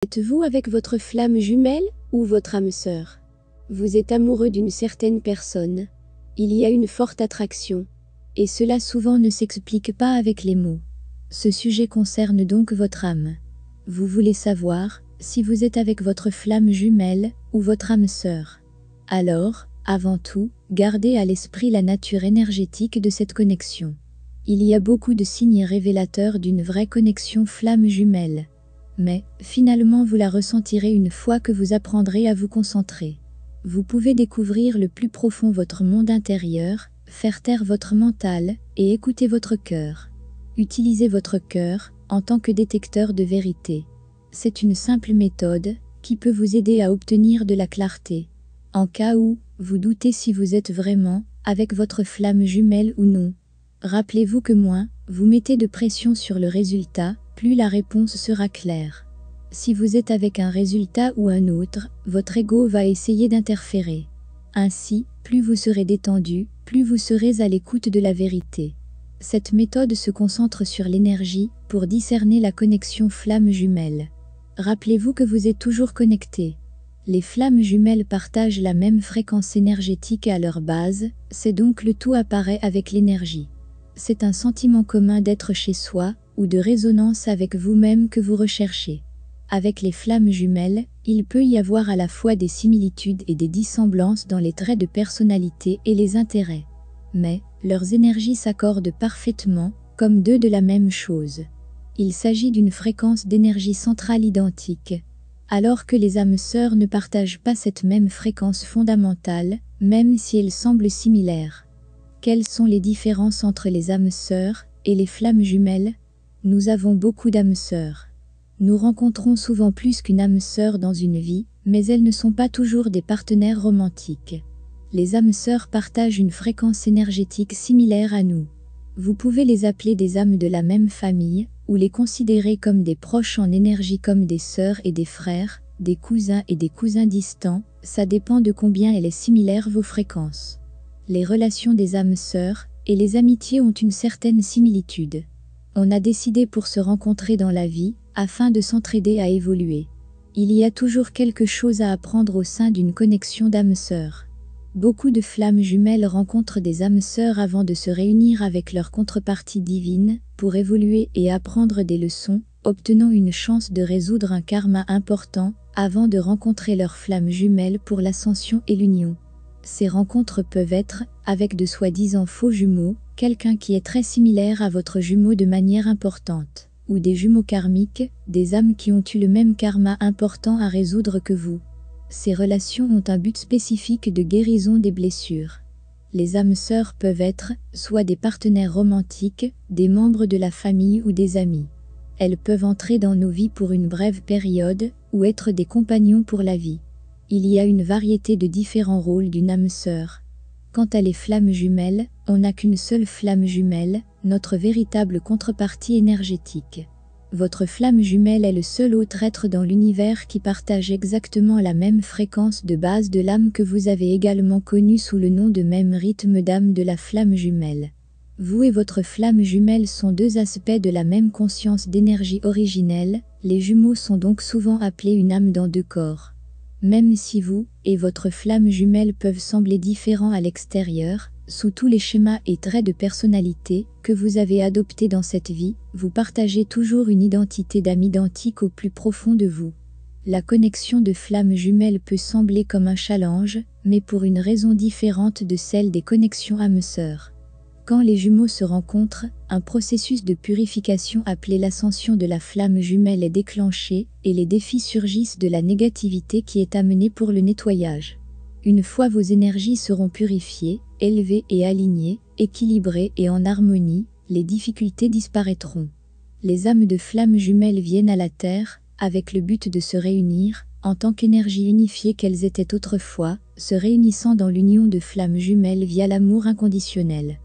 Êtes-vous avec votre flamme jumelle ou votre âme sœur? Vous êtes amoureux d'une certaine personne. Il y a une forte attraction. Et cela souvent ne s'explique pas avec les mots. Ce sujet concerne donc votre âme. Vous voulez savoir si vous êtes avec votre flamme jumelle ou votre âme sœur. Alors, avant tout, gardez à l'esprit la nature énergétique de cette connexion. Il y a beaucoup de signes révélateurs d'une vraie connexion flamme jumelle. Mais, finalement vous la ressentirez une fois que vous apprendrez à vous concentrer. Vous pouvez découvrir le plus profond votre monde intérieur, faire taire votre mental, et écouter votre cœur. Utilisez votre cœur, en tant que détecteur de vérité. C'est une simple méthode, qui peut vous aider à obtenir de la clarté. En cas où, vous doutez si vous êtes vraiment, avec votre flamme jumelle ou non. Rappelez-vous que moins, vous mettez de pression sur le résultat, plus la réponse sera claire. Si vous êtes avec un résultat ou un autre, votre ego va essayer d'interférer. Ainsi, plus vous serez détendu, plus vous serez à l'écoute de la vérité. Cette méthode se concentre sur l'énergie, pour discerner la connexion flamme jumelle. Rappelez-vous que vous êtes toujours connecté. Les flammes jumelles partagent la même fréquence énergétique à leur base, c'est donc le tout apparaît avec l'énergie. C'est un sentiment commun d'être chez soi, ou de résonance avec vous-même que vous recherchez. Avec les flammes jumelles, il peut y avoir à la fois des similitudes et des dissemblances dans les traits de personnalité et les intérêts. Mais, leurs énergies s'accordent parfaitement, comme deux de la même chose. Il s'agit d'une fréquence d'énergie centrale identique. Alors que les âmes sœurs ne partagent pas cette même fréquence fondamentale, même si elles semblent similaires. Quelles sont les différences entre les âmes sœurs et les flammes jumelles? Nous avons beaucoup d'âmes sœurs. Nous rencontrons souvent plus qu'une âme sœur dans une vie, mais elles ne sont pas toujours des partenaires romantiques. Les âmes sœurs partagent une fréquence énergétique similaire à nous. Vous pouvez les appeler des âmes de la même famille, ou les considérer comme des proches en énergie comme des sœurs et des frères, des cousins et des cousins distants, ça dépend de combien elle est similaire vos fréquences. Les relations des âmes sœurs et les amitiés ont une certaine similitude. On a décidé pour se rencontrer dans la vie, afin de s'entraider à évoluer. Il y a toujours quelque chose à apprendre au sein d'une connexion d'âmes sœurs. Beaucoup de flammes jumelles rencontrent des âmes sœurs avant de se réunir avec leur contrepartie divine, pour évoluer et apprendre des leçons, obtenant une chance de résoudre un karma important, avant de rencontrer leurs flammes jumelles pour l'ascension et l'union. Ces rencontres peuvent être, avec de soi-disant faux jumeaux, quelqu'un qui est très similaire à votre jumeau de manière importante, ou des jumeaux karmiques, des âmes qui ont eu le même karma important à résoudre que vous. Ces relations ont un but spécifique de guérison des blessures. Les âmes sœurs peuvent être, soit des partenaires romantiques, des membres de la famille ou des amis. Elles peuvent entrer dans nos vies pour une brève période, ou être des compagnons pour la vie. Il y a une variété de différents rôles d'une âme sœur. Quant à les flammes jumelles, on n'a qu'une seule flamme jumelle, notre véritable contrepartie énergétique. Votre flamme jumelle est le seul autre être dans l'univers qui partage exactement la même fréquence de base de l'âme que vous avez également connue sous le nom de même rythme d'âme de la flamme jumelle. Vous et votre flamme jumelle sont deux aspects de la même conscience d'énergie originelle, les jumeaux sont donc souvent appelés une âme dans deux corps. Même si vous et votre flamme jumelle peuvent sembler différents à l'extérieur, sous tous les schémas et traits de personnalité que vous avez adoptés dans cette vie, vous partagez toujours une identité d'âme identique au plus profond de vous. La connexion de flammes jumelles peut sembler comme un challenge, mais pour une raison différente de celle des connexions âmes-sœurs. Quand les jumeaux se rencontrent, un processus de purification appelé l'ascension de la flamme jumelle est déclenché, et les défis surgissent de la négativité qui est amenée pour le nettoyage. Une fois vos énergies seront purifiées, élevées et alignées, équilibrées et en harmonie, les difficultés disparaîtront. Les âmes de flammes jumelles viennent à la Terre, avec le but de se réunir, en tant qu'énergie unifiée qu'elles étaient autrefois, se réunissant dans l'union de flammes jumelles via l'amour inconditionnel.